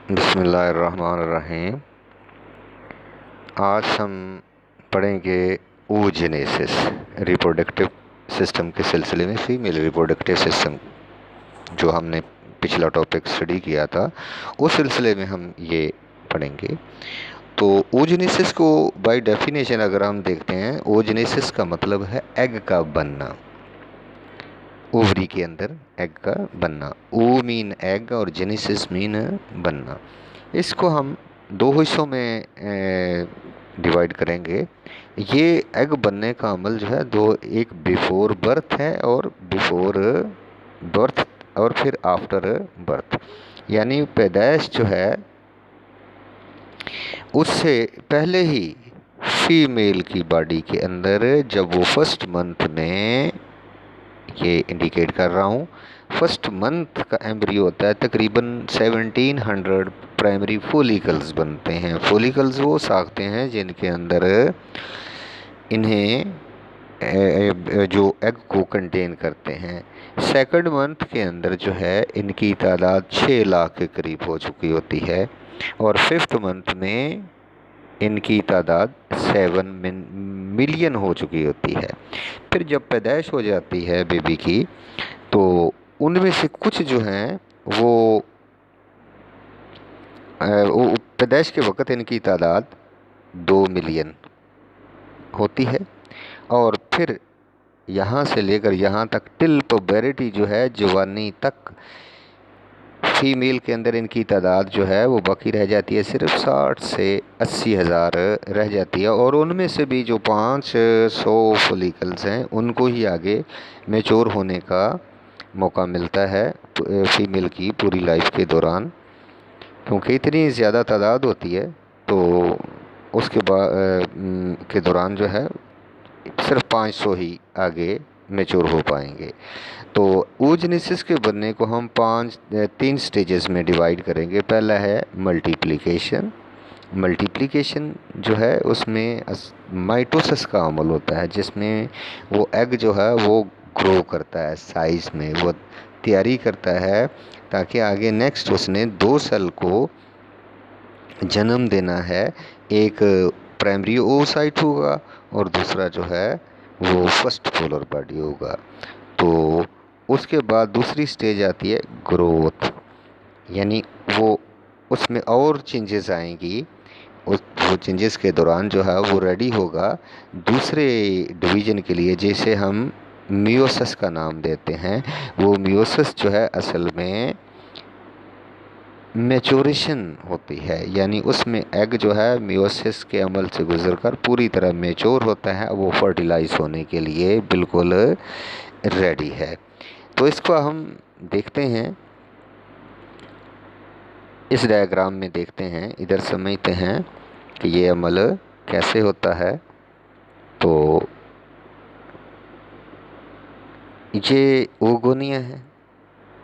बिस्मिल्लाहिर्रहमानिर्रहीम। आज हम पढ़ेंगे oogenesis, रिप्रोडक्टिव सिस्टम के सिलसिले में फीमेल रिप्रोडक्टिव सिस्टम जो हमने पिछला टॉपिक स्टडी किया था उस सिलसिले में हम ये पढ़ेंगे। तो oogenesis को बाय डेफिनेशन अगर हम देखते हैं, oogenesis का मतलब है एग का बनना, ओवरी के अंदर एग का बनना। ओ मीन एग और जेनेसिस मीन बनना। इसको हम दो हिस्सों में डिवाइड करेंगे। ये एग बनने का अमल जो है दो, एक बिफोर बर्थ है और बिफोर बर्थ और फिर आफ्टर बर्थ। यानी पैदाइश जो है उससे पहले ही फीमेल की बॉडी के अंदर, जब वो फर्स्ट मंथ में, ये इंडिकेट कर रहा हूँ, फर्स्ट मंथ का एम्ब्रियो होता है, तकरीबन 1700 प्राइमरी फोलिकल्स बनते हैं। फोलिकल्स वो साखते हैं जिनके अंदर इन्हें जो एग को कंटेन करते हैं। सेकंड मंथ के अंदर जो है इनकी तादाद 6 लाख के करीब हो चुकी होती है और फिफ्थ मंथ में इनकी तादाद 7 मिलियन हो चुकी होती है। फिर जब पैदाइश हो जाती है बेबी की, तो उनमें से कुछ जो हैं वो पैदाइश के वक़्त इनकी तादाद 2 मिलियन होती है और फिर यहाँ से लेकर यहाँ तक टिल पबेरिटी जो है, जवानी तक, फीमेल के अंदर इनकी तादाद जो है वो बाकी रह जाती है, सिर्फ 60 से 80 हज़ार रह जाती है। और उनमें से भी जो 500 फोलिकल्स हैं उनको ही आगे मैच्योर होने का मौका मिलता है फीमेल की पूरी लाइफ के दौरान। क्योंकि इतनी ज़्यादा तादाद होती है तो उसके बाद के दौरान जो है सिर्फ 500 ही आगे मैच्योर हो पाएंगे। तो oogenesis के बनने को हम तीन स्टेजेस में डिवाइड करेंगे। पहला है मल्टीप्लिकेशन। मल्टीप्लिकेशन जो है उसमें माइटोसिस का अमल होता है, जिसमें वो एग जो है वो ग्रो करता है, साइज में वो तैयारी करता है ताकि आगे नेक्स्ट उसने 2 सेल को जन्म देना है। एक प्राइमरी oocyte होगा और दूसरा जो है वो फर्स्ट पोलर बॉडी होगा। तो उसके बाद दूसरी स्टेज आती है ग्रोथ, यानी वो उसमें और चेंजेस आएंगी। वो चेंजेस के दौरान जो है वो रेडी होगा दूसरे डिवीज़न के लिए, जैसे हम मियोसिस का नाम देते हैं। वो मियोसिस जो है असल में मैच्योरेशन होती है, यानी उसमें एग जो है मियोसिस के अमल से गुजरकर पूरी तरह मैच्योर होता है, वो फर्टिलाइज होने के लिए बिल्कुल रेडी है। तो इसको हम देखते हैं, इस डायग्राम में देखते हैं, इधर समझते हैं कि ये अमल कैसे होता है। तो ये ओगोनिया है,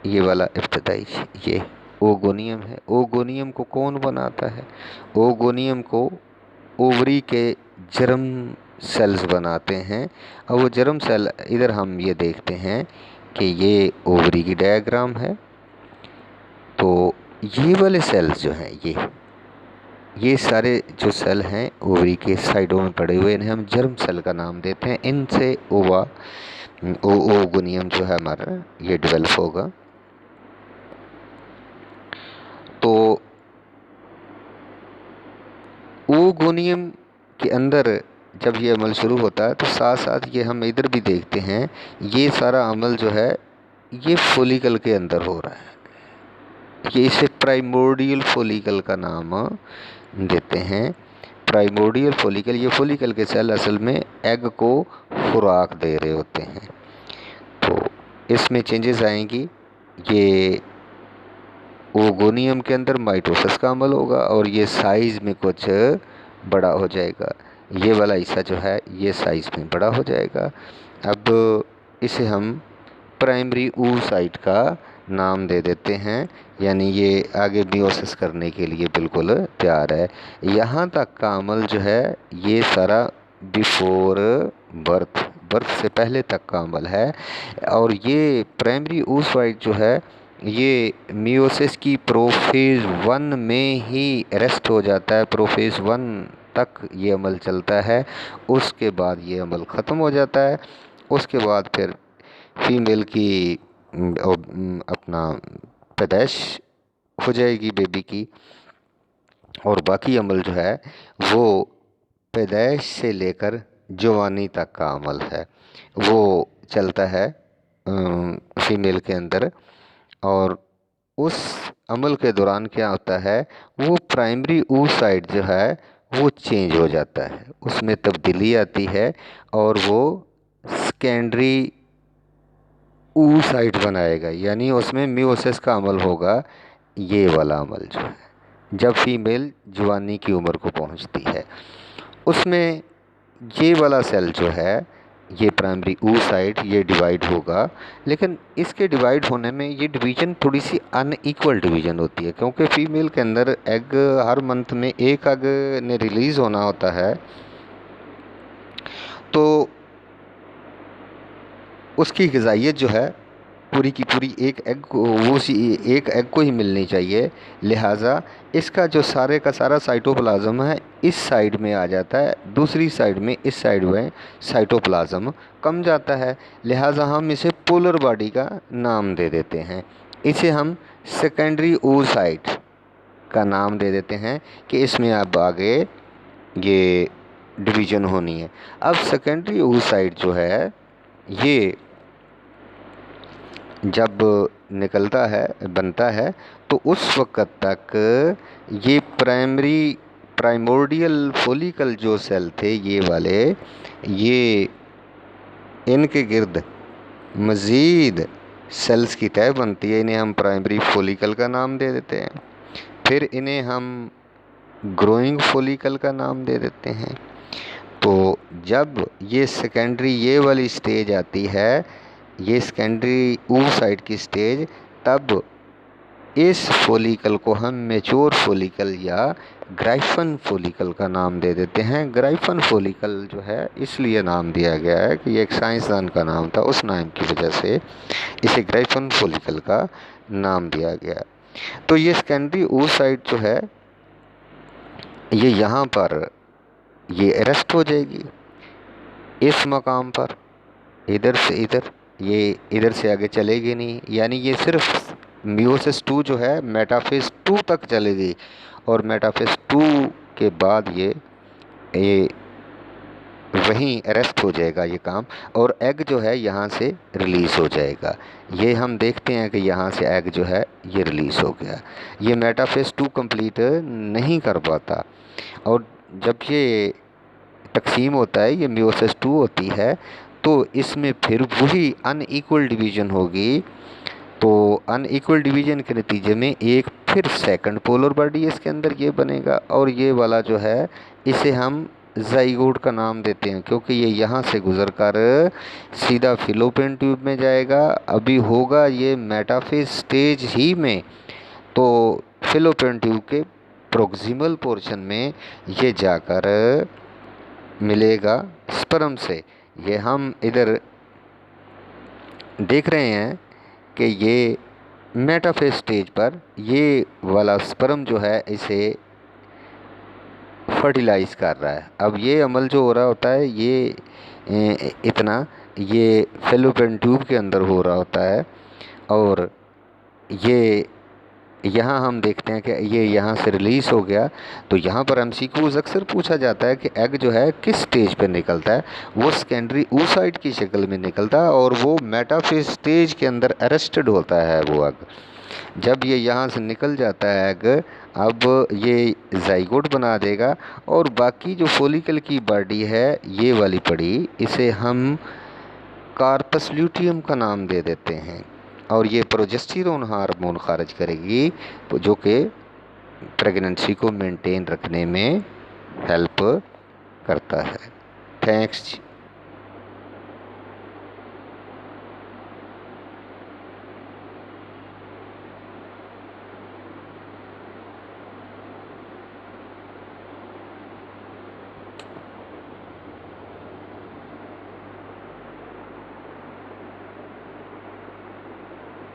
ये वाला इब्तदाई, ये ओगोनियम है। ओगोनियम को कौन बनाता है? ओगोनियम को ओवरी के जर्म सेल्स बनाते हैं। और वो जर्म सेल, इधर हम ये देखते हैं कि ये ओवरी की डायग्राम है। तो ये वाले सेल्स जो हैं, ये सारे जो सेल हैं ओवरी के साइडों में पड़े हुए, इन्हें हम जर्म सेल का नाम देते हैं। इनसे ओगोनियम जो है हमारा ये डेवलप होगा। तो ओगोनियम के अंदर जब ये अमल शुरू होता है तो साथ साथ ये हम इधर भी देखते हैं, ये सारा अमल जो है ये फोलिकल के अंदर हो रहा है। ये इसे प्राइमोर्डियल फोलिकल का नाम देते हैं। प्राइमोर्डियल फोलिकल, ये फोलिकल के सेल असल में एग को खुराक दे रहे होते हैं। तो इसमें चेंजेस आएंगी। ये ओगोनियम के अंदर माइटोसिस का अमल होगा और ये साइज में कुछ बड़ा हो जाएगा। ये वाला हिस्सा जो है ये साइज में बड़ा हो जाएगा। अब इसे हम प्राइमरी oocyte का नाम दे देते हैं, यानी ये आगे मियोसिस करने के लिए बिल्कुल तैयार है। यहाँ तक का अमल जो है ये सारा बिफोर बर्थ से पहले तक का अमल है। और ये प्राइमरी oocyte जो है ये मियोसिस की प्रोफेज 1 में ही अरेस्ट हो जाता है। प्रोफेज 1 तक ये अमल चलता है, उसके बाद ये अमल ख़त्म हो जाता है। उसके बाद फिर फीमेल की अपना पैदाइश हो जाएगी बेबी की, और बाकी अमल जो है वो पैदाइश से लेकर जवानी तक का अमल है, वो चलता है फीमेल के अंदर। और उस अमल के दौरान क्या होता है, वो प्राइमरी oocyte जो है वो चेंज हो जाता है, उसमें तब्दीली आती है और वो सेकेंडरी oocyte बनाएगा, यानी उसमें मियोसिस का अमल होगा। ये वाला अमल जो है जब फीमेल जवानी की उम्र को पहुंचती है, उसमें ये वाला सेल जो है, ये प्राइमरी oocyte ये डिवाइड होगा। लेकिन इसके डिवाइड होने में ये डिवीजन थोड़ी सी अनइक्वल डिवीजन होती है, क्योंकि फीमेल के अंदर एग हर मंथ में एक एग ने रिलीज़ होना होता है, तो उसकी ग़िज़ाइयत जो है पूरी की पूरी एक एग को, वो एक एग को ही मिलनी चाहिए। लिहाजा इसका जो सारे का सारा साइटोप्लाज्म है इस साइड में आ जाता है, दूसरी साइड में इस साइड में साइटोप्लाज्म कम जाता है। लिहाजा हम इसे पोलर बॉडी का नाम दे देते हैं। इसे हम सेकेंडरी oocyte का नाम दे देते हैं कि इसमें अब आगे ये डिवीज़न होनी है। अब सेकेंडरी oocyte जो है ये जब निकलता है, बनता है, तो उस वक़्त तक ये प्राइमोर्डियल फॉलिकल जो सेल थे ये वाले, ये इनके गिर्द मज़ीद सेल्स की तह बनती है। इन्हें हम प्राइमरी फॉलिकल का नाम दे देते हैं, फिर इन्हें हम ग्रोइंग फॉलिकल का नाम दे देते हैं। तो जब ये सेकेंडरी ये वाली स्टेज आती है, ये सेकेंडरी oocyte की स्टेज, तब इस फॉलिकल को हम मैच्योर फॉलिकल या ग्राइफन फॉलिकल का नाम दे देते हैं। ग्राइफन फॉलिकल जो है इसलिए नाम दिया गया है कि ये एक साइंसदान का नाम था, उस नाम की वजह से इसे ग्राइफन फॉलिकल का नाम दिया गया। तो ये सेकेंडरी oocyte जो है ये यहाँ पर ये अरेस्ट हो जाएगी इस मकाम पर, इधर से इधर, ये इधर से आगे चलेगी नहीं, यानी ये सिर्फ मियोसिस 2 जो है मेटाफेज 2 तक चलेगी, और मेटाफेज 2 के बाद ये वहीं अरेस्ट हो जाएगा ये काम, और एग जो है यहाँ से रिलीज़ हो जाएगा। ये हम देखते हैं कि यहाँ से एग जो है ये रिलीज़ हो गया। ये मेटाफेज 2 कंप्लीट नहीं कर पाता, और जब ये तकसीम होता है, ये मियोसिस 2 होती है, तो इसमें फिर वही अनइक्वल डिवीज़न होगी। तो अनइक्वल डिवीज़न के नतीजे में एक फिर सेकंड पोलर बॉडी इसके अंदर ये बनेगा, और ये वाला जो है इसे हम ज़ाइगोट का नाम देते हैं, क्योंकि ये यहाँ से गुज़र कर सीधा फिलोपियन ट्यूब में जाएगा। अभी होगा ये मेटाफेज स्टेज ही में, तो फिलोपियन ट्यूब के प्रोक्सिमल पोर्शन में ये जाकर मिलेगा स्पर्म से। ये हम इधर देख रहे हैं कि ये मेटाफेज स्टेज पर ये वाला स्पर्म जो है इसे फर्टिलाइज़ कर रहा है। अब ये अमल जो हो रहा होता है ये इतना ये फेलोपियन ट्यूब के अंदर हो रहा होता है, और ये यहाँ हम देखते हैं कि ये यहाँ से रिलीज़ हो गया। तो यहाँ पर एमसीक्यूज़ अक्सर पूछा जाता है कि एग जो है किस स्टेज पे निकलता है। वो सेकेंडरी oocyte की शक्ल में निकलता है, और वो मेटाफेज स्टेज के अंदर अरेस्टेड होता है वो एग। जब ये यहाँ से निकल जाता है एग, अब ये ज़ाइगोट बना देगा, और बाकी जो फॉलिकल की बॉडी है ये वाली पड़ी, इसे हम कार्पस ल्यूटियम का नाम दे देते हैं, और ये प्रोजेस्टेरोन हार्मोन खारिज करेगी, जो कि प्रेगनेंसी को मेंटेन रखने में हेल्प करता है। थैंक्स।